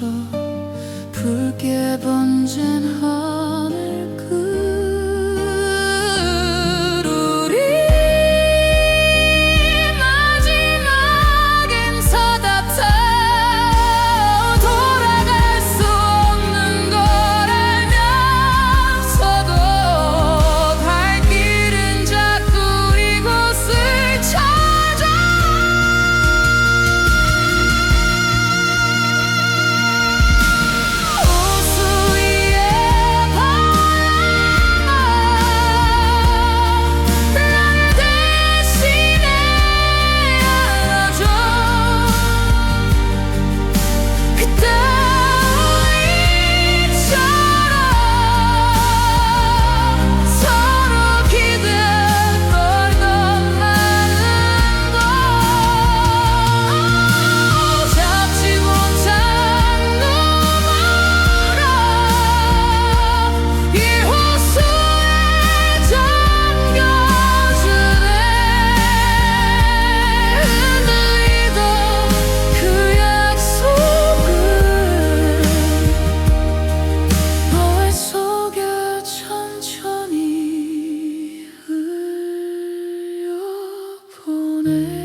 붉게 번진 하늘 끝 우리 마지막엔 서답다 돌아갈 수 없는 걸 알면서도 갈 길은 자꾸 이곳을 찾아 호수 위에 바람아 나를 대신에 안아줘 그때 우리처럼 서로 기대했던 너만은 더 잡지 못한 눈물아 이 호수에 잠겨주네 흔들리던 그 약속을 너의 속에 천천히 흘려보내